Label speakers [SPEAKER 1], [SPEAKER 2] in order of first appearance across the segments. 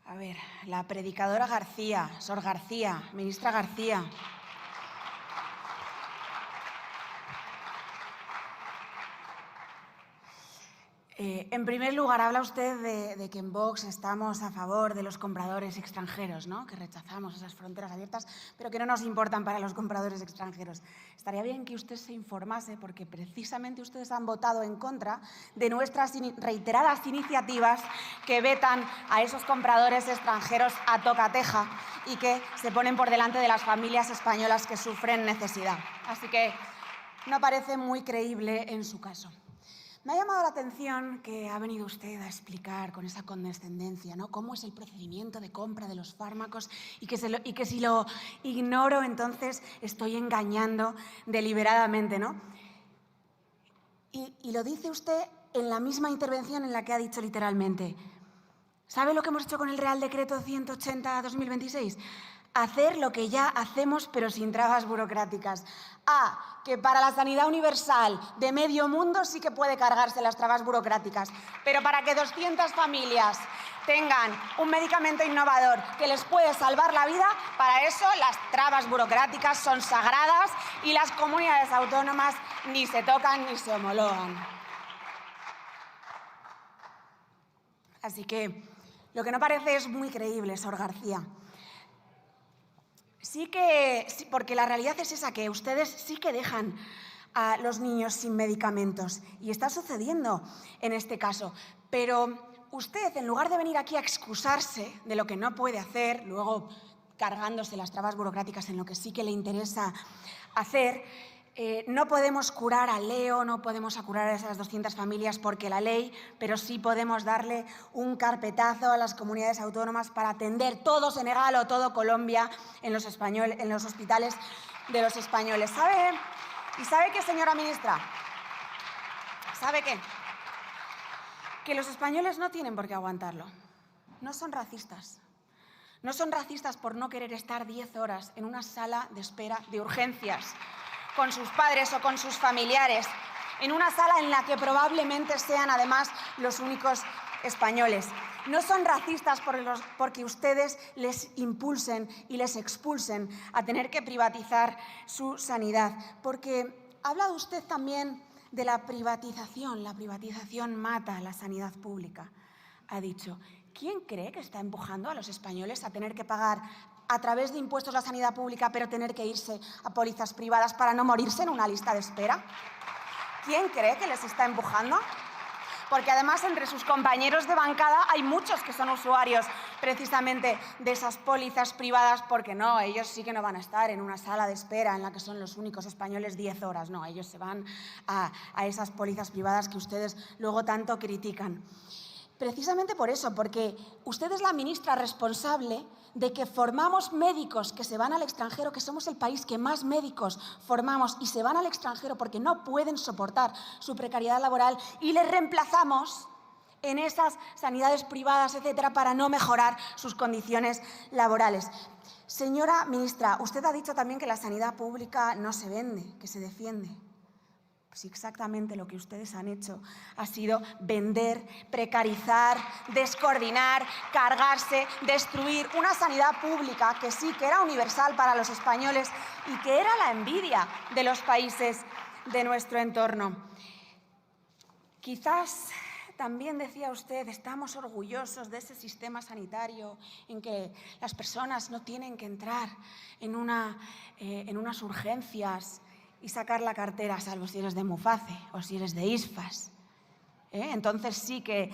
[SPEAKER 1] A ver, la predicadora García, Sor García, ministra García. En primer lugar, habla usted de que en Vox estamos a favor de los compradores extranjeros, ¿no? Que rechazamos esas fronteras abiertas, pero que no nos importan para los compradores extranjeros. Estaría bien que usted se informase, porque precisamente ustedes han votado en contra de nuestras reiteradas iniciativas que vetan a esos compradores extranjeros a tocateja y que se ponen por delante de las familias españolas que sufren necesidad. Así que no parece muy creíble en su caso. Me ha llamado la atención que ha venido usted a explicar con esa condescendencia, ¿no?, cómo es el procedimiento de compra de los fármacos y que si lo ignoro, entonces estoy engañando deliberadamente, ¿no? Y lo dice usted en la misma intervención en la que ha dicho literalmente: ¿sabe lo que hemos hecho con el Real Decreto 180/2026? Hacer lo que ya hacemos, pero sin trabas burocráticas. Que para la sanidad universal de medio mundo sí que puede cargarse las trabas burocráticas, pero para que 200 familias tengan un medicamento innovador que les puede salvar la vida, para eso las trabas burocráticas son sagradas y las comunidades autónomas ni se tocan ni se homologan. Así que lo que no parece es muy creíble, Sor García. Sí, porque la realidad es esa, que ustedes sí que dejan a los niños sin medicamentos, y está sucediendo en este caso. Pero usted, en lugar de venir aquí a excusarse de lo que no puede hacer, luego cargándose las trabas burocráticas en lo que sí que le interesa hacer, no podemos curar a Leo, no podemos curar a esas 200 familias porque la ley, pero sí podemos darle un carpetazo a las comunidades autónomas para atender todo Senegal o todo Colombia en los hospitales de los españoles. ¿Sabe qué, señora ministra? ¿Sabe qué? Que los españoles no tienen por qué aguantarlo. No son racistas. No son racistas por no querer estar 10 horas en una sala de espera de urgencias con sus padres o con sus familiares, en una sala en la que probablemente sean además los únicos españoles. No son racistas porque ustedes les impulsen y les expulsen a tener que privatizar su sanidad, porque ha hablado usted también de la privatización. La privatización mata a la sanidad pública, ha dicho. ¿Quién cree que está empujando a los españoles a tener que pagar a través de impuestos la sanidad pública, pero tener que irse a pólizas privadas para no morirse en una lista de espera? ¿Quién cree que les está empujando? Porque además entre sus compañeros de bancada hay muchos que son usuarios precisamente de esas pólizas privadas, porque no, ellos sí que no van a estar en una sala de espera en la que son los únicos españoles 10 horas, no, ellos se van a esas pólizas privadas que ustedes luego tanto critican. Precisamente por eso, porque usted es la ministra responsable de que formamos médicos que se van al extranjero, que somos el país que más médicos formamos y se van al extranjero porque no pueden soportar su precariedad laboral, y les reemplazamos en esas sanidades privadas, etcétera, para no mejorar sus condiciones laborales. Señora ministra, usted ha dicho también que la sanidad pública no se vende, que se defiende. Pues exactamente lo que ustedes han hecho ha sido vender, precarizar, descoordinar, cargarse, destruir una sanidad pública que sí que era universal para los españoles y que era la envidia de los países de nuestro entorno. Quizás también decía usted, estamos orgullosos de ese sistema sanitario en que las personas no tienen que entrar en unas urgencias y sacar la cartera, salvo si eres de Muface o si eres de ISFAS. Entonces sí que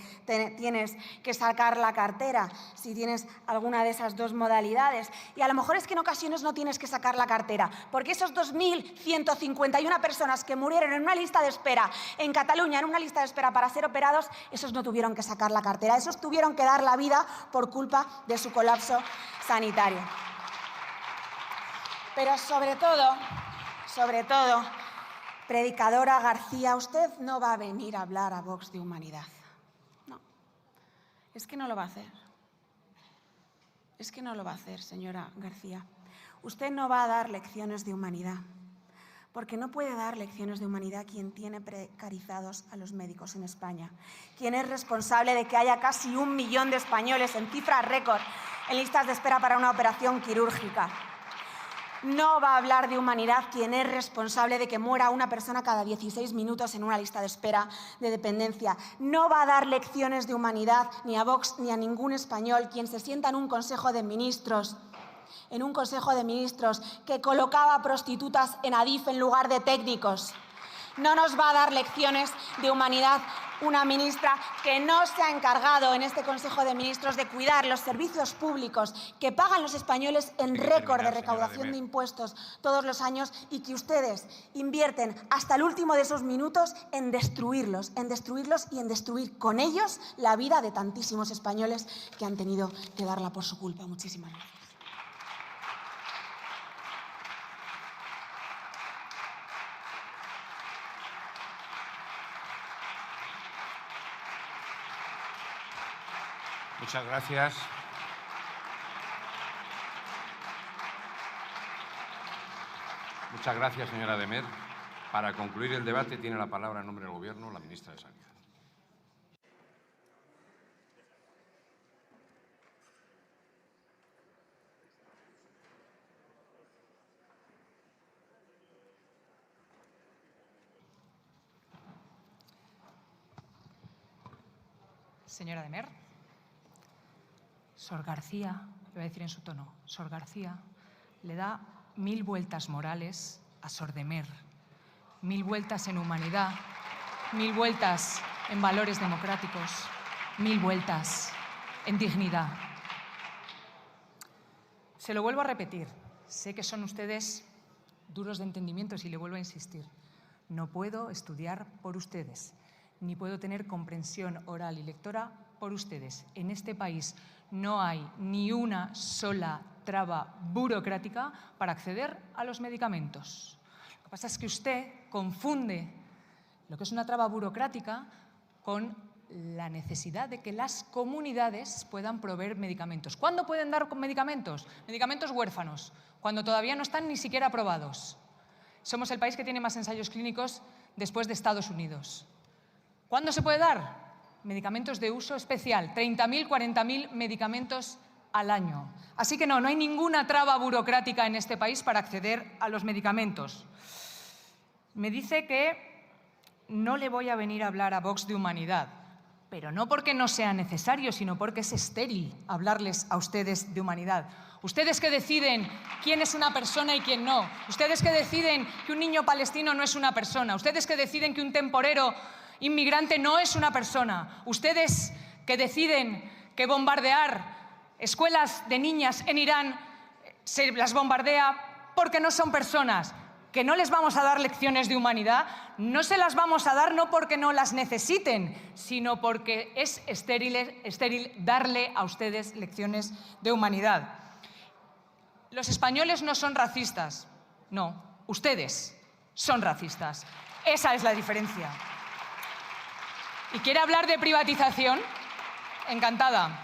[SPEAKER 1] tienes que sacar la cartera si tienes alguna de esas dos modalidades. Y a lo mejor es que en ocasiones no tienes que sacar la cartera, porque esos 2.151 personas que murieron en una lista de espera en Cataluña, en una lista de espera para ser operados, esos no tuvieron que sacar la cartera, esos tuvieron que dar la vida por culpa de su colapso sanitario. Pero sobre todo, predicadora García, usted no va a venir a hablar a Vox de humanidad. No, es que no lo va a hacer. Es que no lo va a hacer, señora García. Usted no va a dar lecciones de humanidad, Porque no puede dar lecciones de humanidad quien tiene precarizados a los médicos en España, quien es responsable de que haya casi 1 millón de españoles en cifras récord en listas de espera para una operación quirúrgica. No va a hablar de humanidad quien es responsable de que muera una persona cada 16 minutos en una lista de espera de dependencia. No va a dar lecciones de humanidad ni a Vox ni a ningún español quien se sienta en un Consejo de Ministros que colocaba prostitutas en Adif en lugar de técnicos. No nos va a dar lecciones de humanidad una ministra que no se ha encargado en este Consejo de Ministros de cuidar los servicios públicos que pagan los españoles en récord de recaudación de impuestos todos los años y que ustedes invierten hasta el último de esos minutos en destruirlos y en destruir con ellos la vida de tantísimos españoles que han tenido que darla por su culpa. Muchísimas gracias.
[SPEAKER 2] Muchas gracias. Muchas gracias, señora de Met. Para concluir el debate tiene la palabra en nombre del Gobierno la ministra de Sanidad.
[SPEAKER 3] Señora de Met, Sor García, le voy a decir en su tono, Sor García le da 1000 vueltas morales a Sor de Met, 1000 vueltas en humanidad, 1000 vueltas en valores democráticos, 1000 vueltas en dignidad. Se lo vuelvo a repetir, sé que son ustedes duros de entendimiento y le vuelvo a insistir. No puedo estudiar por ustedes, ni puedo tener comprensión oral y lectora por ustedes. En este país no hay ni una sola traba burocrática para acceder a los medicamentos. Lo que pasa es que usted confunde lo que es una traba burocrática con la necesidad de que las comunidades puedan proveer medicamentos. ¿Cuándo pueden dar medicamentos? Medicamentos huérfanos, cuando todavía no están ni siquiera aprobados. Somos el país que tiene más ensayos clínicos después de Estados Unidos. ¿Cuándo se puede dar? Medicamentos de uso especial, 30.000, 40.000 medicamentos al año. Así que no hay ninguna traba burocrática en este país para acceder a los medicamentos. Me dice que no le voy a venir a hablar a Vox de humanidad, pero no porque no sea necesario, sino porque es estéril hablarles a ustedes de humanidad. Ustedes que deciden quién es una persona y quién no. Ustedes que deciden que un niño palestino no es una persona. Ustedes que deciden que un temporero inmigrante no es una persona. Ustedes que deciden que bombardear escuelas de niñas en Irán se las bombardea porque no son personas. Que no les vamos a dar lecciones de humanidad, no se las vamos a dar no porque no las necesiten, sino porque es estéril darle a ustedes lecciones de humanidad. Los españoles no son racistas, no, ustedes son racistas. Esa es la diferencia. ¿Y quiere hablar de privatización? Encantada.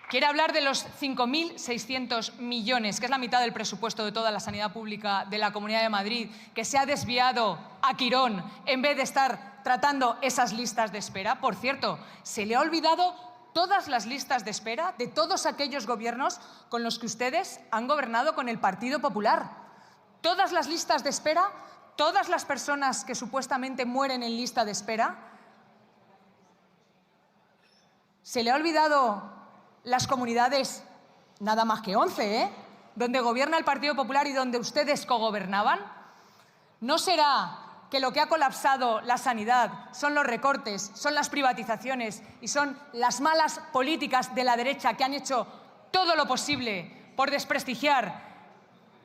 [SPEAKER 3] Quiere hablar de los 5.600 millones, que es la mitad del presupuesto de toda la sanidad pública de la Comunidad de Madrid, que se ha desviado a Quirón en vez de estar tratando esas listas de espera. Por cierto, se le ha olvidado todas las listas de espera de todos aquellos gobiernos con los que ustedes han gobernado con el Partido Popular. Todas las listas de espera, todas las personas que supuestamente mueren en lista de espera. Se le ha olvidado las comunidades, nada más que 11, donde gobierna el Partido Popular y donde ustedes cogobernaban. ¿No será que lo que ha colapsado la sanidad son los recortes, son las privatizaciones y son las malas políticas de la derecha que han hecho todo lo posible por desprestigiar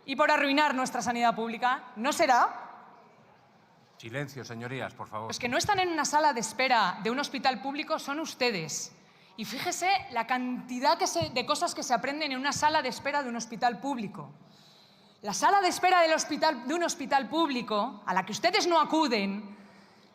[SPEAKER 3] y por arruinar nuestra sanidad pública? ¿No será?
[SPEAKER 2] Silencio, señorías, por favor.
[SPEAKER 3] Los que no están en una sala de espera de un hospital público son ustedes. Y fíjese la cantidad de cosas que se aprenden en una sala de espera de un hospital público. La sala de espera de un hospital público, a la que ustedes no acuden,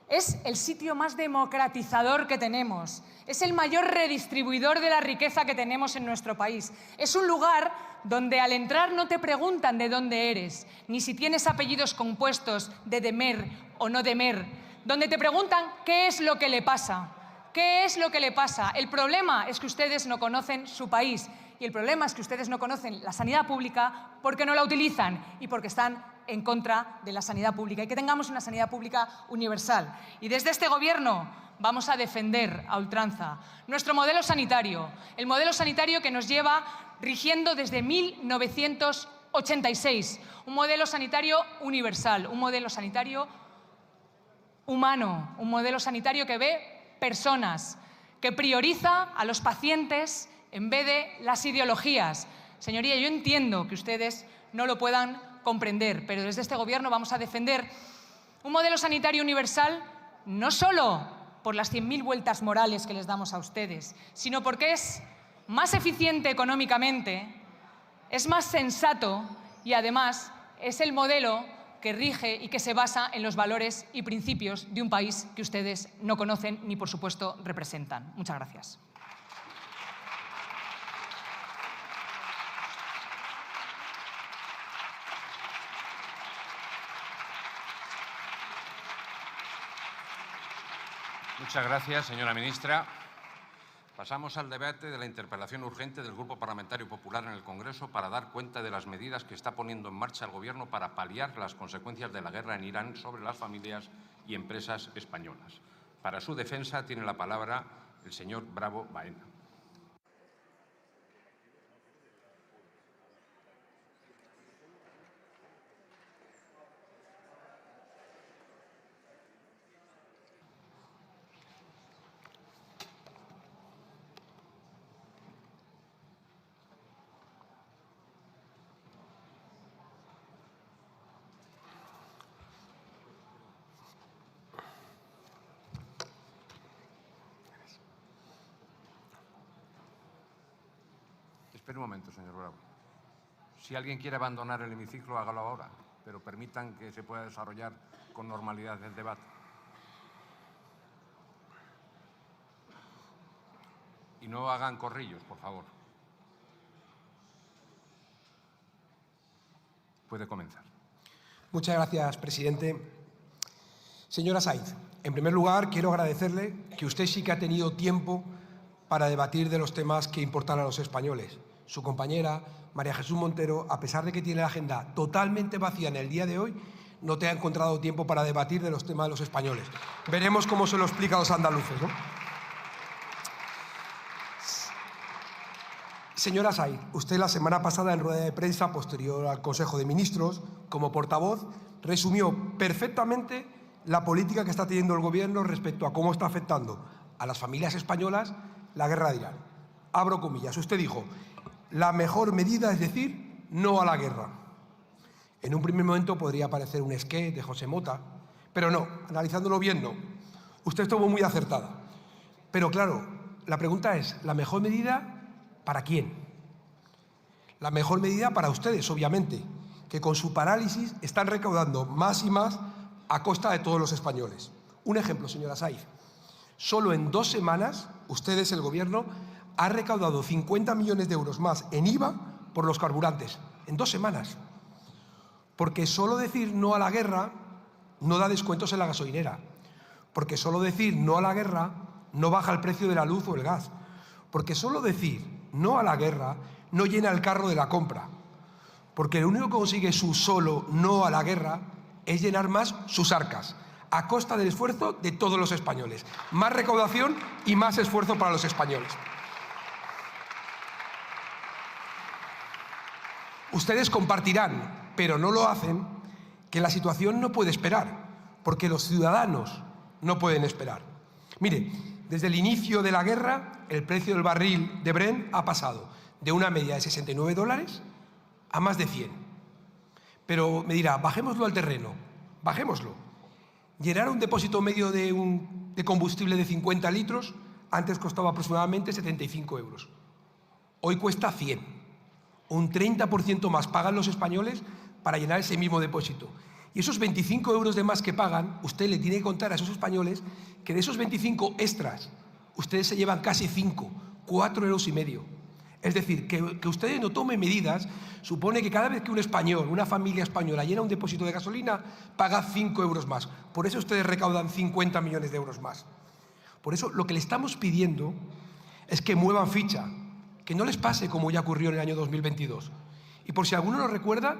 [SPEAKER 3] es el sitio más democratizador que tenemos. Es el mayor redistribuidor de la riqueza que tenemos en nuestro país. Es un lugar donde al entrar no te preguntan de dónde eres, ni si tienes apellidos compuestos de Demer o no Demer, donde te preguntan qué es lo que le pasa. ¿Qué es lo que le pasa? El problema es que ustedes no conocen su país y el problema es que ustedes no conocen la sanidad pública porque no la utilizan y porque están en contra de la sanidad pública y que tengamos una sanidad pública universal. Y desde este Gobierno vamos a defender a ultranza nuestro modelo sanitario, el modelo sanitario que nos lleva rigiendo desde 1986, un modelo sanitario universal, un modelo sanitario humano, un modelo sanitario que ve personas, que prioriza a los pacientes en vez de las ideologías. Señoría, yo entiendo que ustedes no lo puedan comprender, pero desde este Gobierno vamos a defender un modelo sanitario universal no solo por las 100.000 vueltas morales que les damos a ustedes, sino porque es más eficiente económicamente, es más sensato y además es el modelo que rige y que se basa en los valores y principios de un país que ustedes no conocen ni, por supuesto, representan. Muchas gracias.
[SPEAKER 2] Muchas gracias, señora ministra. Pasamos al debate de la interpelación urgente del Grupo Parlamentario Popular en el Congreso para dar cuenta de las medidas que está poniendo en marcha el Gobierno para paliar las consecuencias de la guerra en Irán sobre las familias y empresas españolas. Para su defensa tiene la palabra el señor Bravo Baena. Espere un momento, señor Bravo. Si alguien quiere abandonar el hemiciclo, hágalo ahora, pero permitan que se pueda desarrollar con normalidad el debate. Y no hagan corrillos, por favor. Puede comenzar.
[SPEAKER 4] Muchas gracias, presidente. Señora Saiz, en primer lugar, quiero agradecerle que usted sí que ha tenido tiempo para debatir de los temas que importan a los españoles. Su compañera, María Jesús Montero, a pesar de que tiene la agenda totalmente vacía en el día de hoy, no te ha encontrado tiempo para debatir de los temas de los españoles. Veremos cómo se lo explica a los andaluces, ¿no? Señora Saiz, usted la semana pasada en rueda de prensa posterior al Consejo de Ministros, como portavoz, resumió perfectamente la política que está teniendo el Gobierno respecto a cómo está afectando a las familias españolas la guerra de Irán. Abro comillas, usted dijo: la mejor medida es decir no a la guerra. En un primer momento podría parecer un esqué de José Mota, pero no, analizándolo bien, no. Usted estuvo muy acertada. Pero claro, la pregunta es, ¿la mejor medida para quién? La mejor medida para ustedes, obviamente, que con su parálisis están recaudando más y más a costa de todos los españoles. Un ejemplo, señora Saiz. Solo en 2 semanas, ustedes, el Gobierno, ha recaudado 50 millones de euros más en IVA por los carburantes. En 2 semanas. Porque solo decir no a la guerra no da descuentos en la gasolinera. Porque solo decir no a la guerra no baja el precio de la luz o el gas. Porque solo decir no a la guerra no llena el carro de la compra. Porque lo único que consigue su solo no a la guerra es llenar más sus arcas, a costa del esfuerzo de todos los españoles. Más recaudación y más esfuerzo para los españoles. Ustedes compartirán, pero no lo hacen, que la situación no puede esperar, porque los ciudadanos no pueden esperar. Mire, desde el inicio de la guerra, el precio del barril de Brent ha pasado de una media de $69 a más de 100. Pero me dirá, bajémoslo al terreno, bajémoslo. Llenar un depósito medio de combustible de 50 litros antes costaba aproximadamente 75 euros. Hoy cuesta 100. Un 30% más pagan los españoles para llenar ese mismo depósito. Y esos 25 euros de más que pagan, usted le tiene que contar a esos españoles que de esos 25 extras, ustedes se llevan casi 5, 4,5 euros. Es decir, que ustedes no tomen medidas supone que cada vez que un español, una familia española llena un depósito de gasolina, paga 5 euros más. Por eso ustedes recaudan 50 millones de euros más. Por eso lo que le estamos pidiendo es que muevan ficha, que no les pase como ya ocurrió en el año 2022. Y por si alguno no recuerda,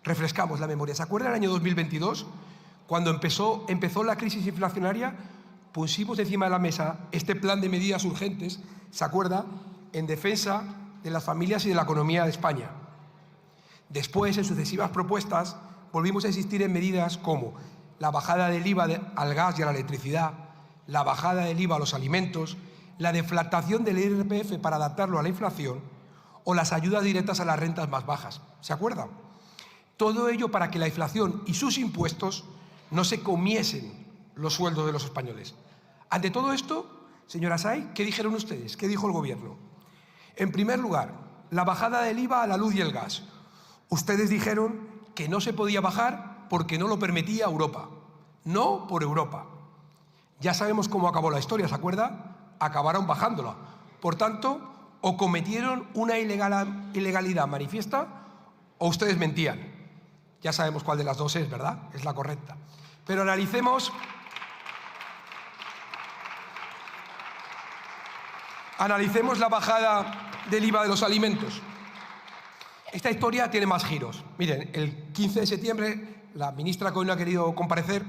[SPEAKER 4] refrescamos la memoria. ¿Se acuerda del año 2022? Cuando empezó la crisis inflacionaria, pusimos encima de la mesa este plan de medidas urgentes, ¿se acuerda?, en defensa de las familias y de la economía de España. Después, en sucesivas propuestas, volvimos a insistir en medidas como la bajada del IVA al gas y a la electricidad, la bajada del IVA a los alimentos, la deflactación del IRPF para adaptarlo a la inflación o las ayudas directas a las rentas más bajas. ¿Se acuerdan? Todo ello para que la inflación y sus impuestos no se comiesen los sueldos de los españoles. Ante todo esto, señora Say, ¿qué dijeron ustedes? ¿Qué dijo el Gobierno? En primer lugar, la bajada del IVA a la luz y el gas. Ustedes dijeron que no se podía bajar porque no lo permitía Europa. No por Europa. Ya sabemos cómo acabó la historia, ¿se acuerda? Acabaron bajándola. Por tanto, o cometieron una ilegalidad manifiesta o ustedes mentían. Ya sabemos cuál de las dos es, ¿verdad? Es la correcta. Pero analicemos la bajada del IVA de los alimentos. Esta historia tiene más giros. Miren, el 15 de septiembre, la ministra, que hoy no ha querido comparecer,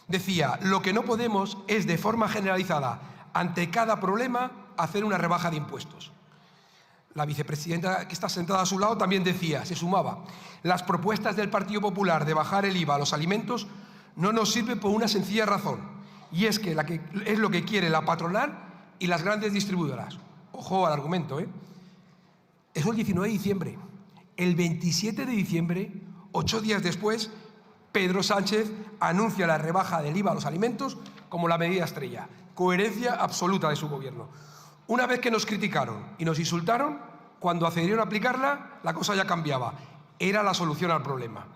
[SPEAKER 4] decía: lo que no podemos es, de forma generalizada, ante cada problema, hacer una rebaja de impuestos. La vicepresidenta, que está sentada a su lado, también decía, se sumaba: las propuestas del Partido Popular de bajar el IVA a los alimentos no nos sirven por una sencilla razón, y es que es lo que quiere la patronal y las grandes distribuidoras. Ojo al argumento, ¿eh? Eso el 19 de diciembre. El 27 de diciembre, 8 días después, Pedro Sánchez anuncia la rebaja del IVA a los alimentos como la medida estrella. Coherencia absoluta de su gobierno. Una vez que nos criticaron y nos insultaron, cuando accedieron a aplicarla, la cosa ya cambiaba. Era la solución al problema.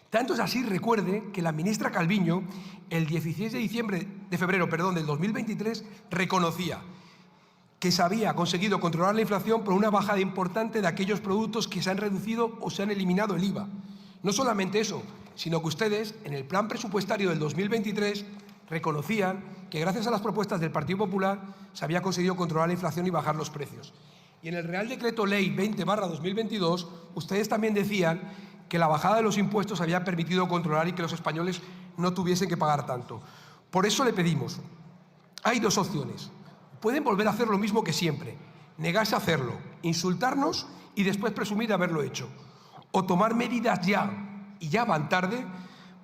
[SPEAKER 4] Tanto es así, recuerde, que la ministra Calviño, el 16 de febrero del 2023, reconocía que se había conseguido controlar la inflación por una bajada importante de aquellos productos que se han reducido o se han eliminado el IVA. No solamente eso, sino que ustedes, en el plan presupuestario del 2023, reconocían que gracias a las propuestas del Partido Popular se había conseguido controlar la inflación y bajar los precios. Y en el Real Decreto Ley 20/2022, ustedes también decían que la bajada de los impuestos había permitido controlar y que los españoles no tuviesen que pagar tanto. Por eso le pedimos, hay dos opciones. Pueden volver a hacer lo mismo que siempre, negarse a hacerlo, insultarnos y después presumir de haberlo hecho. O tomar medidas ya, y ya van tarde,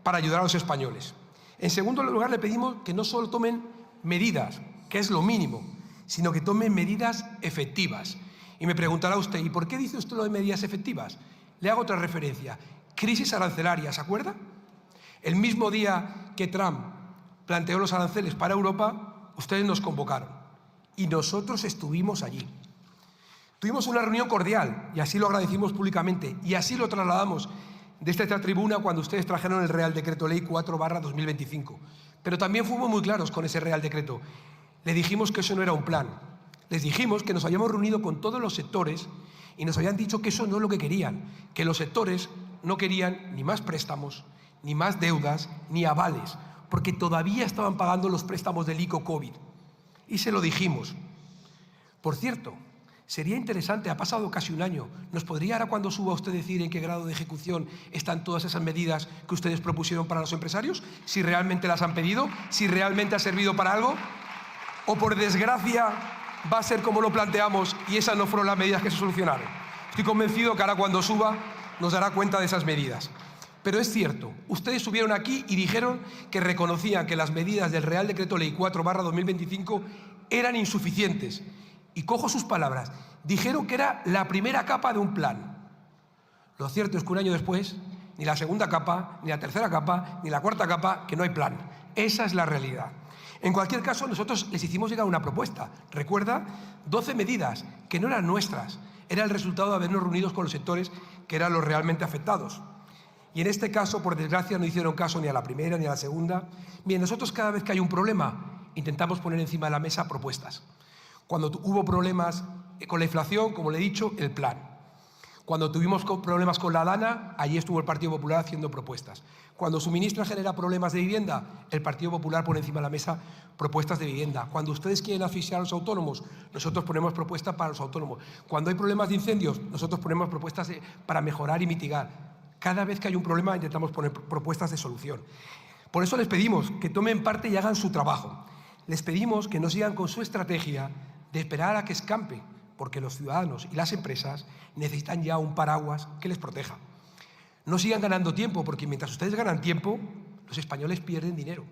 [SPEAKER 4] para ayudar a los españoles. En segundo lugar, le pedimos que no solo tomen medidas, que es lo mínimo, sino que tomen medidas efectivas. Y me preguntará usted, ¿y por qué dice usted lo de medidas efectivas? Le hago otra referencia. Crisis arancelaria, ¿se acuerda? El mismo día que Trump planteó los aranceles para Europa, ustedes nos convocaron y nosotros estuvimos allí. Tuvimos una reunión cordial y así lo agradecimos públicamente y así lo trasladamos desde esta tribuna cuando ustedes trajeron el Real Decreto Ley 4/2025. Pero también fuimos muy claros con ese Real Decreto. Le dijimos que eso no era un plan. Les dijimos que nos habíamos reunido con todos los sectores y nos habían dicho que eso no es lo que querían, que los sectores no querían ni más préstamos, ni más deudas, ni avales, porque todavía estaban pagando los préstamos del ICO COVID. Y se lo dijimos. Por cierto, sería interesante, ha pasado casi un año, ¿nos podría ahora cuando suba usted decir en qué grado de ejecución están todas esas medidas que ustedes propusieron para los empresarios? Si realmente las han pedido, si realmente ha servido para algo, o por desgracia va a ser como lo planteamos y esas no fueron las medidas que se solucionaron. Estoy convencido que ahora cuando suba nos dará cuenta de esas medidas. Pero es cierto, ustedes subieron aquí y dijeron que reconocían que las medidas del Real Decreto Ley 4/2025 eran insuficientes. Y cojo sus palabras, dijeron que era la primera capa de un plan. Lo cierto es que un año después, ni la segunda capa, ni la tercera capa, ni la cuarta capa, que no hay plan. Esa es la realidad. En cualquier caso, nosotros les hicimos llegar una propuesta. Recuerda, 12 medidas que no eran nuestras. Era el resultado de habernos reunido con los sectores que eran los realmente afectados. Y en este caso, por desgracia, no hicieron caso ni a la primera ni a la segunda. Bien, nosotros cada vez que hay un problema intentamos poner encima de la mesa propuestas. Cuando hubo problemas con la inflación, como le he dicho, el plan. Cuando tuvimos problemas con la DANA, allí estuvo el Partido Popular haciendo propuestas. Cuando su ministra genera problemas de vivienda, el Partido Popular pone encima de la mesa propuestas de vivienda. Cuando ustedes quieren asfixiar a los autónomos, nosotros ponemos propuestas para los autónomos. Cuando hay problemas de incendios, nosotros ponemos propuestas para mejorar y mitigar. Cada vez que hay un problema intentamos poner propuestas de solución. Por eso les pedimos que tomen parte y hagan su trabajo. Les pedimos que no sigan con su estrategia de esperar a que escampe, porque los ciudadanos y las empresas necesitan ya un paraguas que les proteja. No sigan ganando tiempo, porque mientras ustedes ganan tiempo, los españoles pierden dinero.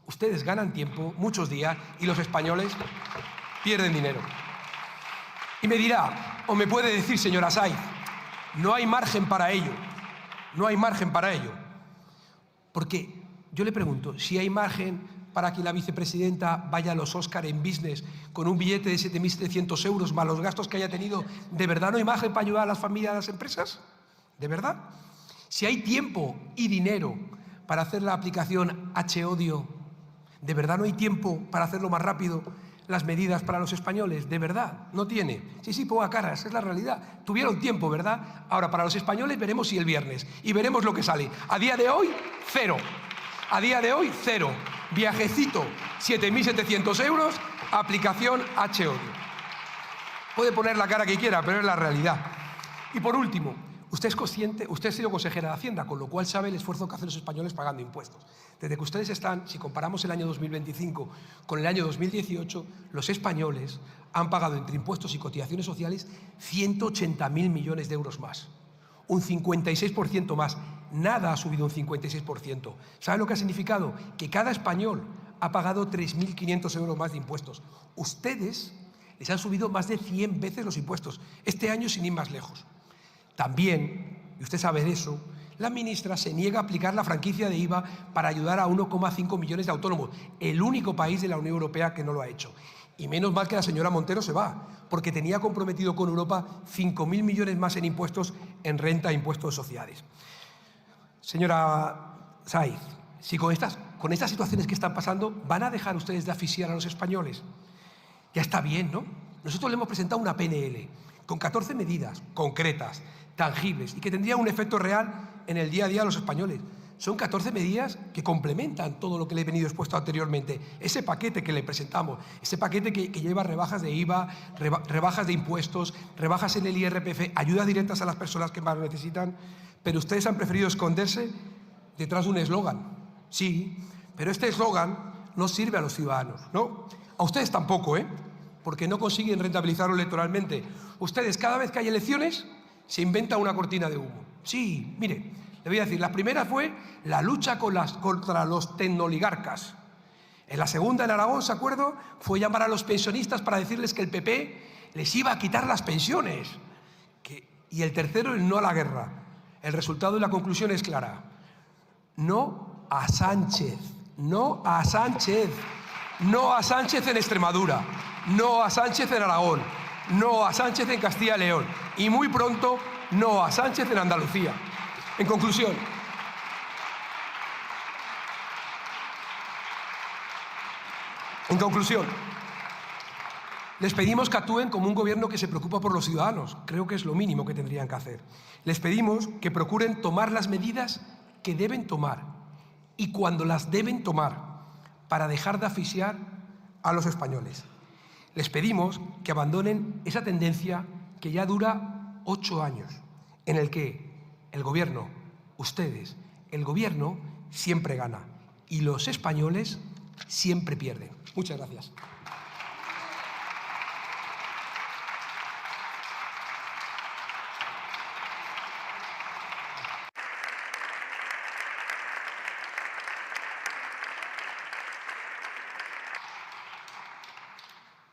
[SPEAKER 4] Ustedes ganan tiempo muchos días y los españoles pierden dinero. Y me dirá, o me puede decir, señora Saiz, no hay margen para ello. No hay margen para ello. Porque yo le pregunto, si hay margen para que la vicepresidenta vaya a los Óscar en business con un billete de 7.700 euros más los gastos que haya tenido, ¿de verdad no hay margen para ayudar a las familias y a las empresas? ¿De verdad? Si hay tiempo y dinero para hacer la aplicación H-Odio, ¿de verdad no hay tiempo para hacerlo más rápido las medidas para los españoles? ¿De verdad? No tiene. Sí, ponga cara, esa es la realidad. Tuvieron tiempo, ¿verdad? Ahora, para los españoles veremos si el viernes y veremos lo que sale. A día de hoy, cero. A día de hoy, cero. Viajecito, 7.700 euros, aplicación H-Odio. Puede poner la cara que quiera, pero es la realidad. Y por último, usted es consciente, usted ha sido consejera de Hacienda, con lo cual sabe el esfuerzo que hacen los españoles pagando impuestos. Desde que ustedes están, si comparamos el año 2025 con el año 2018, los españoles han pagado entre impuestos y cotizaciones sociales 180.000 millones de euros más. Un 56% más. Nada ha subido un 56%. ¿Sabe lo que ha significado? Que cada español ha pagado 3.500 euros más de impuestos. Ustedes les han subido más de 100 veces los impuestos. Este año sin ir más lejos. También, y usted sabe de eso, la ministra se niega a aplicar la franquicia de IVA para ayudar a 1,5 millones de autónomos. El único país de la Unión Europea que no lo ha hecho. Y menos mal que la señora Montero se va, porque tenía comprometido con Europa 5.000 millones más en impuestos en renta e impuestos sociales. Señora Saiz, si con estas situaciones que están pasando, ¿van a dejar ustedes de asfixiar a los españoles? Ya está bien, ¿no? Nosotros le hemos presentado una PNL con 14 medidas concretas, tangibles y que tendrían un efecto real en el día a día de los españoles. Son 14 medidas que complementan todo lo que le he venido expuesto anteriormente. Ese paquete que le presentamos, ese paquete que lleva rebajas de IVA, rebajas de impuestos, rebajas en el IRPF, ayudas directas a las personas que más lo necesitan, pero ustedes han preferido esconderse detrás de un eslogan. Sí, pero este eslogan no sirve a los ciudadanos, ¿no? A ustedes tampoco, porque no consiguen rentabilizarlo electoralmente. Ustedes, cada vez que hay elecciones, se inventan una cortina de humo. Sí, mire, le voy a decir, la primera fue la lucha contra los tecnoligarcas. En la segunda, en Aragón, ¿se acuerdan? Fue llamar a los pensionistas para decirles que el PP les iba a quitar las pensiones. Y el tercero, el no a la guerra. El resultado y la conclusión es clara. No a Sánchez. No a Sánchez. No a Sánchez en Extremadura. No a Sánchez en Aragón. No a Sánchez en Castilla y León. Y muy pronto, no a Sánchez en Andalucía. En conclusión, les pedimos que actúen como un gobierno que se preocupa por los ciudadanos. Creo que es lo mínimo que tendrían que hacer. Les pedimos que procuren tomar las medidas que deben tomar y cuando las deben tomar para dejar de asfixiar a los españoles. Les pedimos que abandonen esa tendencia que ya dura 8 años, en el que el gobierno, ustedes, el gobierno siempre gana y los españoles siempre pierden. Muchas gracias.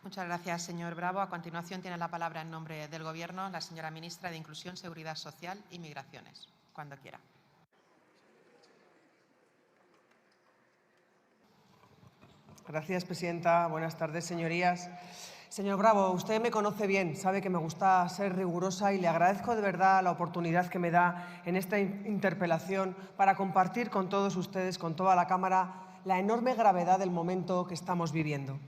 [SPEAKER 5] Muchas gracias, señor Bravo. A continuación tiene la palabra en nombre del Gobierno la señora ministra de Inclusión, Seguridad Social y Migraciones. Cuando quiera.
[SPEAKER 6] Gracias, presidenta. Buenas tardes, señorías. Señor Bravo, usted me conoce bien, sabe que me gusta ser rigurosa y le agradezco de verdad la oportunidad que me da en esta interpelación para compartir con todos ustedes, con toda la Cámara, la enorme gravedad del momento que estamos viviendo.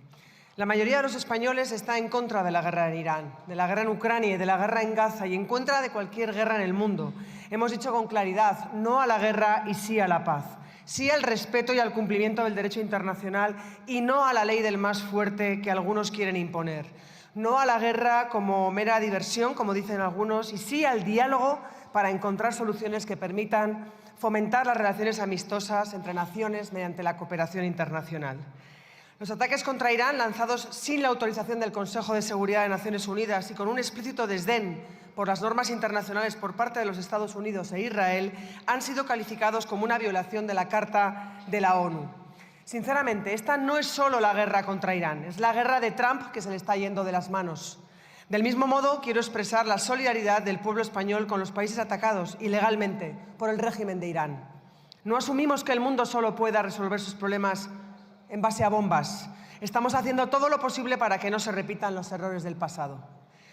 [SPEAKER 6] La mayoría de los españoles está en contra de la guerra en Irán, de la guerra en Ucrania y de la guerra en Gaza y en contra de cualquier guerra en el mundo. Hemos dicho con claridad no a la guerra y sí a la paz. Sí al respeto y al cumplimiento del derecho internacional y no a la ley del más fuerte que algunos quieren imponer. No a la guerra como mera diversión, como dicen algunos, y sí al diálogo para encontrar soluciones que permitan fomentar las relaciones amistosas entre naciones mediante la cooperación internacional. Los ataques contra Irán, lanzados sin la autorización del Consejo de Seguridad de Naciones Unidas y con un explícito desdén por las normas internacionales por parte de los Estados Unidos e Israel, han sido calificados como una violación de la Carta de la ONU. Sinceramente, esta no es solo la guerra contra Irán, es la guerra de Trump que se le está yendo de las manos. Del mismo modo, quiero expresar la solidaridad del pueblo español con los países atacados ilegalmente por el régimen de Irán. No asumimos que el mundo solo pueda resolver sus problemas en base a bombas. Estamos haciendo todo lo posible para que no se repitan los errores del pasado.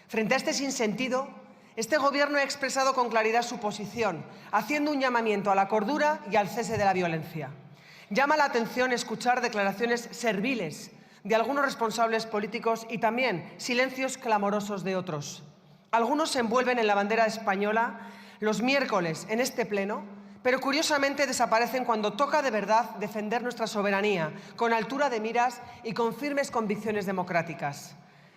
[SPEAKER 6] Frente a este sinsentido, este Gobierno ha expresado con claridad su posición, haciendo un llamamiento a la cordura y al cese de la violencia. Llama la atención escuchar declaraciones serviles de algunos responsables políticos y también silencios clamorosos de otros. Algunos se envuelven en la bandera española los miércoles en este Pleno, pero curiosamente desaparecen cuando toca de verdad defender nuestra soberanía, con altura de miras y con firmes convicciones democráticas.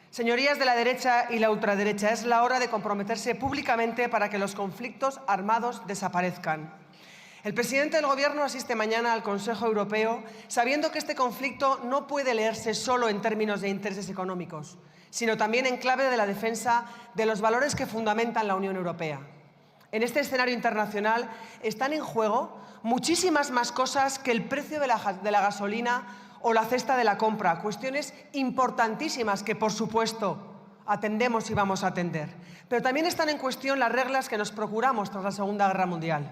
[SPEAKER 6] Señorías de la derecha y la ultraderecha, es la hora de comprometerse públicamente para que los conflictos armados desaparezcan. El presidente del Gobierno asiste mañana al Consejo Europeo sabiendo que este conflicto no puede leerse solo en términos de intereses económicos, sino también en clave de la defensa de los valores que fundamentan la Unión Europea. En este escenario internacional están en juego muchísimas más cosas que el precio de la gasolina o la cesta de la compra, cuestiones importantísimas que, por supuesto, atendemos y vamos a atender. Pero también están en cuestión las reglas que nos procuramos tras la Segunda Guerra Mundial.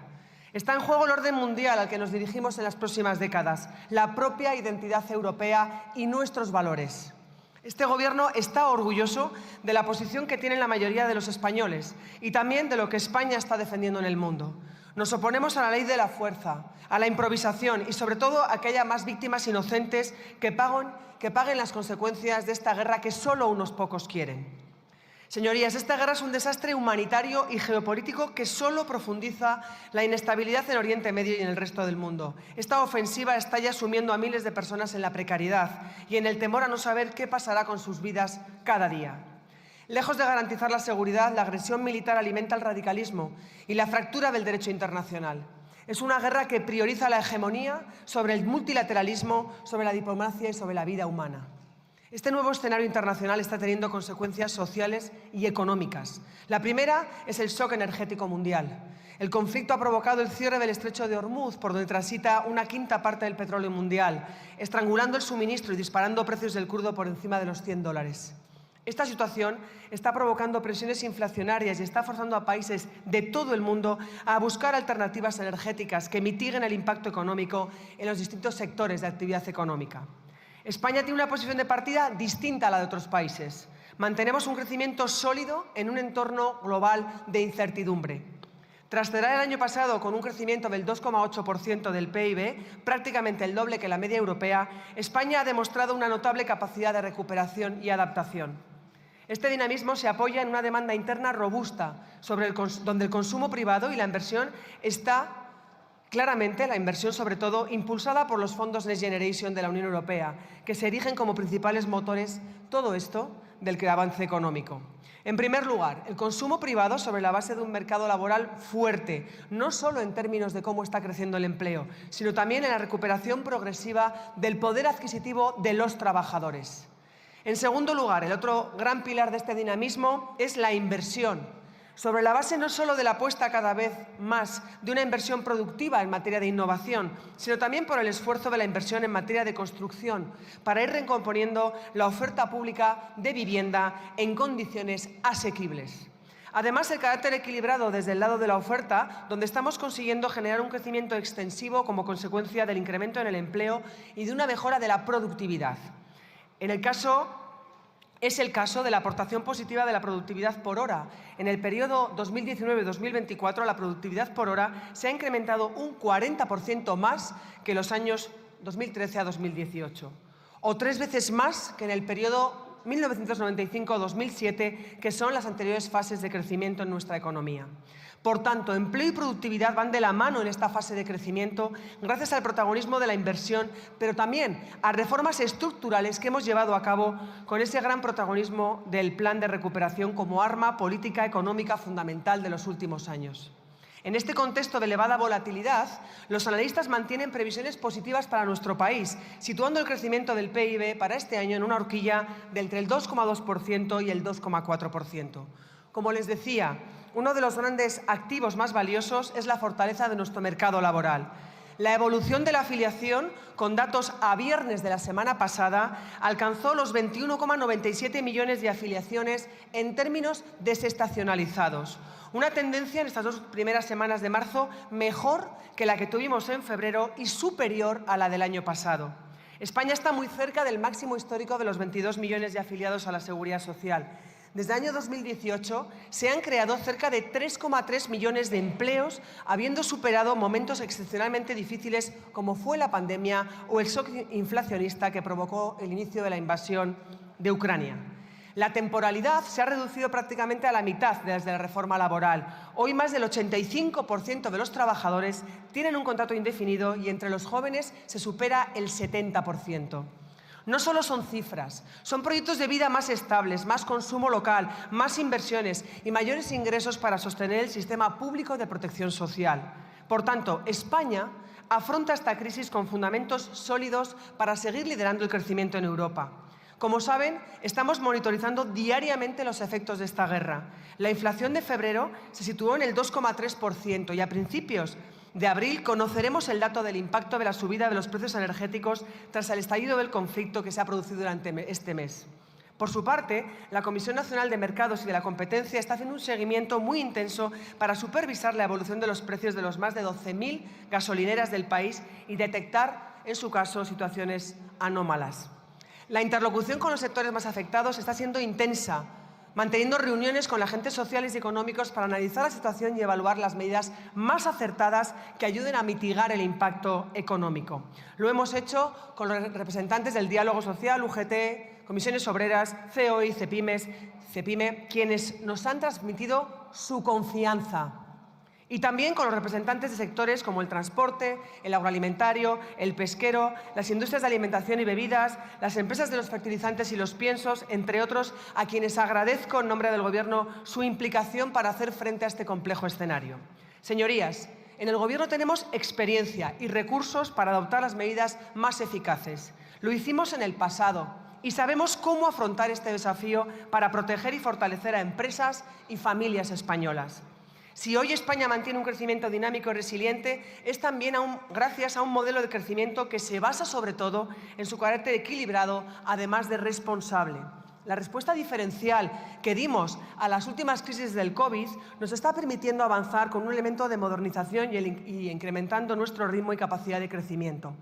[SPEAKER 6] Está en juego el orden mundial al que nos dirigimos en las próximas décadas, la propia identidad europea y nuestros valores. Este Gobierno está orgulloso de la posición que tienen la mayoría de los españoles y también de lo que España está defendiendo en el mundo. Nos oponemos a la ley de la fuerza, a la improvisación y, sobre todo, a que haya más víctimas inocentes que paguen las consecuencias de esta guerra que solo unos pocos quieren. Señorías, esta guerra es un desastre humanitario y geopolítico que solo profundiza la inestabilidad en Oriente Medio y en el resto del mundo. Esta ofensiva está ya sumiendo a miles de personas en la precariedad y en el temor a no saber qué pasará con sus vidas cada día. Lejos de garantizar la seguridad, la agresión militar alimenta el radicalismo y la fractura del derecho internacional. Es una guerra que prioriza la hegemonía sobre el multilateralismo, sobre la diplomacia y sobre la vida humana. Este nuevo escenario internacional está teniendo consecuencias sociales y económicas. La primera es el shock energético mundial. El conflicto ha provocado el cierre del estrecho de Hormuz, por donde transita una quinta parte del petróleo mundial, estrangulando el suministro y disparando precios del crudo por encima de los $100. Esta situación está provocando presiones inflacionarias y está forzando a países de todo el mundo a buscar alternativas energéticas que mitiguen el impacto económico en los distintos sectores de actividad económica. España tiene una posición de partida distinta a la de otros países. Mantenemos un crecimiento sólido en un entorno global de incertidumbre. Tras cerrar el año pasado con un crecimiento del 2,8% del PIB, prácticamente el doble que la media europea, España ha demostrado una notable capacidad de recuperación y adaptación. Este dinamismo se apoya en una demanda interna robusta, donde el consumo privado y la inversión está claramente, la inversión sobre todo, impulsada por los fondos Next Generation de la Unión Europea, que se erigen como principales motores, todo esto, del avance económico. En primer lugar, el consumo privado sobre la base de un mercado laboral fuerte, no solo en términos de cómo está creciendo el empleo, sino también en la recuperación progresiva del poder adquisitivo de los trabajadores. En segundo lugar, el otro gran pilar de este dinamismo es la inversión, sobre la base no solo de la apuesta cada vez más de una inversión productiva en materia de innovación, sino también por el esfuerzo de la inversión en materia de construcción, para ir recomponiendo la oferta pública de vivienda en condiciones asequibles. Además, el carácter equilibrado desde el lado de la oferta, donde estamos consiguiendo generar un crecimiento extensivo como consecuencia del incremento en el empleo y de una mejora de la productividad. En el caso Es el caso de la aportación positiva de la productividad por hora. En el periodo 2019-2024, la productividad por hora se ha incrementado un 40% más que los años 2013 a 2018, o 3 veces más que en el periodo 1995-2007, que son las anteriores fases de crecimiento en nuestra economía. Por tanto, empleo y productividad van de la mano en esta fase de crecimiento gracias al protagonismo de la inversión, pero también a reformas estructurales que hemos llevado a cabo con ese gran protagonismo del Plan de Recuperación como arma política económica fundamental de los últimos años. En este contexto de elevada volatilidad, los analistas mantienen previsiones positivas para nuestro país, situando el crecimiento del PIB para este año en una horquilla de entre el 2,2% y el 2,4%. Como les decía, uno de los grandes activos más valiosos es la fortaleza de nuestro mercado laboral. La evolución de la afiliación, con datos a viernes de la semana pasada, alcanzó los 21,97 millones de afiliaciones en términos desestacionalizados. Una tendencia en estas 2 primeras semanas de marzo mejor que la que tuvimos en febrero y superior a la del año pasado. España está muy cerca del máximo histórico de los 22 millones de afiliados a la Seguridad Social. Desde el año 2018 se han creado cerca de 3,3 millones de empleos, habiendo superado momentos excepcionalmente difíciles como fue la pandemia o el shock inflacionista que provocó el inicio de la invasión de Ucrania. La temporalidad se ha reducido prácticamente a la mitad desde la reforma laboral. Hoy más del 85% de los trabajadores tienen un contrato indefinido y entre los jóvenes se supera el 70%. No solo son cifras, son proyectos de vida más estables, más consumo local, más inversiones y mayores ingresos para sostener el sistema público de protección social. Por tanto, España afronta esta crisis con fundamentos sólidos para seguir liderando el crecimiento en Europa. Como saben, estamos monitorizando diariamente los efectos de esta guerra. La inflación de febrero se situó en el 2,3% y a principios de abril conoceremos el dato del impacto de la subida de los precios energéticos tras el estallido del conflicto que se ha producido durante este mes. Por su parte, la Comisión Nacional de Mercados y de la Competencia está haciendo un seguimiento muy intenso para supervisar la evolución de los precios de los más de 12.000 gasolineras del país y detectar, en su caso, situaciones anómalas. La interlocución con los sectores más afectados está siendo intensa, manteniendo reuniones con agentes sociales y económicos para analizar la situación y evaluar las medidas más acertadas que ayuden a mitigar el impacto económico. Lo hemos hecho con los representantes del diálogo social, UGT, comisiones obreras, COE y CEPIME, quienes nos han transmitido su confianza. Y también con los representantes de sectores como el transporte, el agroalimentario, el pesquero, las industrias de alimentación y bebidas, las empresas de los fertilizantes y los piensos, entre otros, a quienes agradezco en nombre del Gobierno su implicación para hacer frente a este complejo escenario. Señorías, en el Gobierno tenemos experiencia y recursos para adoptar las medidas más eficaces. Lo hicimos en el pasado y sabemos cómo afrontar este desafío para proteger y fortalecer a empresas y familias españolas. Si hoy España mantiene un crecimiento dinámico y resiliente, es también gracias a un modelo de crecimiento que se basa sobre todo en su carácter equilibrado, además de responsable. La respuesta diferencial que dimos a las últimas crisis del COVID nos está permitiendo avanzar con un elemento de modernización y incrementando nuestro ritmo y capacidad de crecimiento.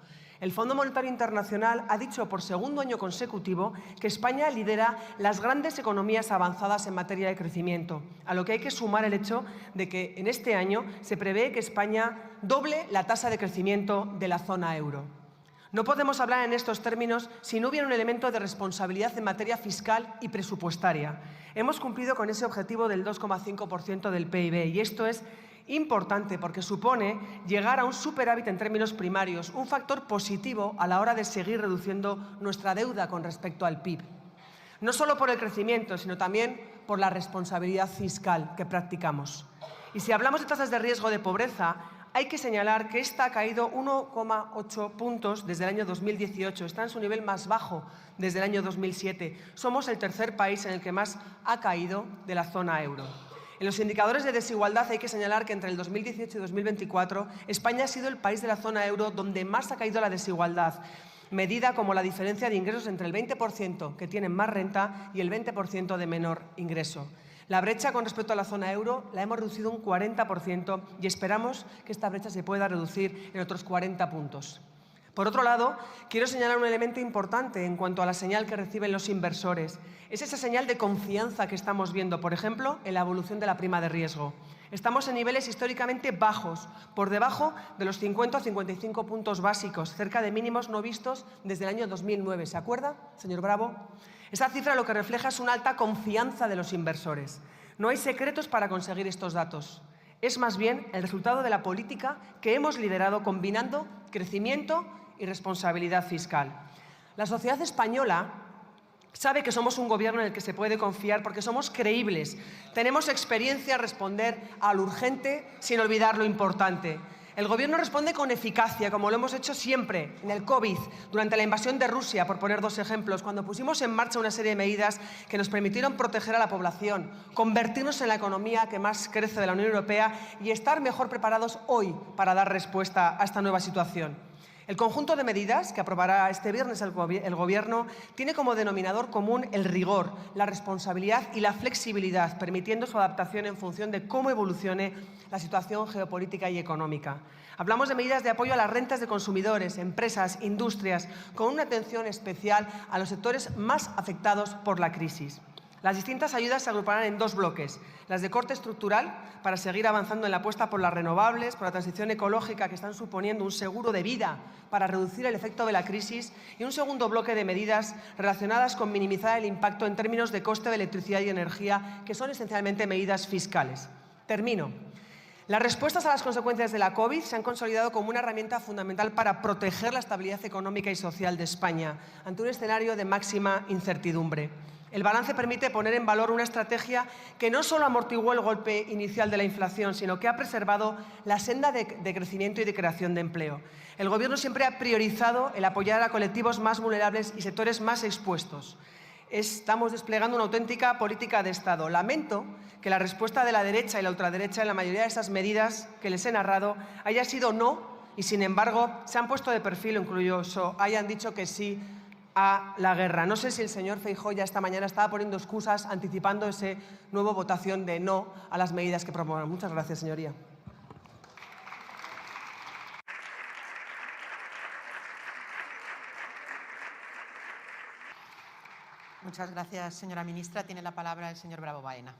[SPEAKER 6] El Fondo Monetario Internacional ha dicho por segundo año consecutivo que España lidera las grandes economías avanzadas en materia de crecimiento, a lo que hay que sumar el hecho de que en este año se prevé que España doble la tasa de crecimiento de la zona euro. No podemos hablar en estos términos si no hubiera un elemento de responsabilidad en materia fiscal y presupuestaria. Hemos cumplido con ese objetivo del 2,5% del PIB y esto es importante porque supone llegar a un superávit en términos primarios, un factor positivo a la hora de seguir reduciendo nuestra deuda con respecto al PIB. No solo por el crecimiento, sino también por la responsabilidad fiscal que practicamos. Y si hablamos de tasas de riesgo de pobreza, hay que señalar que esta ha caído 1,8 puntos desde el año 2018. Está en su nivel más bajo desde el año 2007. Somos el tercer país en el que más ha caído de la zona euro. En los indicadores de desigualdad hay que señalar que entre el 2018 y 2024 España ha sido el país de la zona euro donde más ha caído la desigualdad, medida como la diferencia de ingresos entre el 20% que tienen más renta y el 20% de menor ingreso. La brecha con respecto a la zona euro la hemos reducido un 40% y esperamos que esta brecha se pueda reducir en otros 40 puntos. Por otro lado, quiero señalar un elemento importante en cuanto a la señal que reciben los inversores. Es esa señal de confianza que estamos viendo, por ejemplo, en la evolución de la prima de riesgo. Estamos en niveles históricamente bajos, por debajo de los 50 o 55 puntos básicos, cerca de mínimos no vistos desde el año 2009. ¿Se acuerda, señor Bravo? Esa cifra lo que refleja es una alta confianza de los inversores. No hay secretos para conseguir estos datos. Es más bien el resultado de la política que hemos liderado combinando crecimiento y responsabilidad fiscal. La sociedad española sabe que somos un gobierno en el que se puede confiar porque somos creíbles. Tenemos experiencia en responder a lo urgente sin olvidar lo importante. El Gobierno responde con eficacia, como lo hemos hecho siempre, en el COVID, durante la invasión de Rusia, por poner dos ejemplos, cuando pusimos en marcha una serie de medidas que nos permitieron proteger a la población, convertirnos en la economía que más crece de la Unión Europea y estar mejor preparados hoy para dar respuesta a esta nueva situación. El conjunto de medidas que aprobará este viernes el Gobierno tiene como denominador común el rigor, la responsabilidad y la flexibilidad, permitiendo su adaptación en función de cómo evolucione la situación geopolítica y económica. Hablamos de medidas de apoyo a las rentas de consumidores, empresas, industrias, con una atención especial a los sectores más afectados por la crisis. Las distintas ayudas se agruparán en dos bloques, las de corte estructural, para seguir avanzando en la apuesta por las renovables, por la transición ecológica, que están suponiendo un seguro de vida para reducir el efecto de la crisis, y un segundo bloque de medidas relacionadas con minimizar el impacto en términos de coste de electricidad y energía, que son esencialmente medidas fiscales. Termino. Las respuestas a las consecuencias de la COVID se han consolidado como una herramienta fundamental para proteger la estabilidad económica y social de España ante un escenario de máxima incertidumbre. El balance permite poner en valor una estrategia que no solo amortiguó el golpe inicial de la inflación, sino que ha preservado la senda de crecimiento y de creación de empleo. El Gobierno siempre ha priorizado el apoyar a colectivos más vulnerables y sectores más expuestos. Estamos desplegando una auténtica política de Estado. Lamento que la respuesta de la derecha y la ultraderecha en la mayoría de estas medidas que les he narrado haya sido no, y sin embargo se han puesto de perfil, incluso hayan dicho que sí a la guerra. No sé si el señor Feijóo ya esta mañana estaba poniendo excusas, anticipando esa nueva votación de no a las medidas que propongan. Muchas gracias, señoría.
[SPEAKER 5] Muchas gracias, señora ministra. Tiene la palabra el señor Bravo Baena.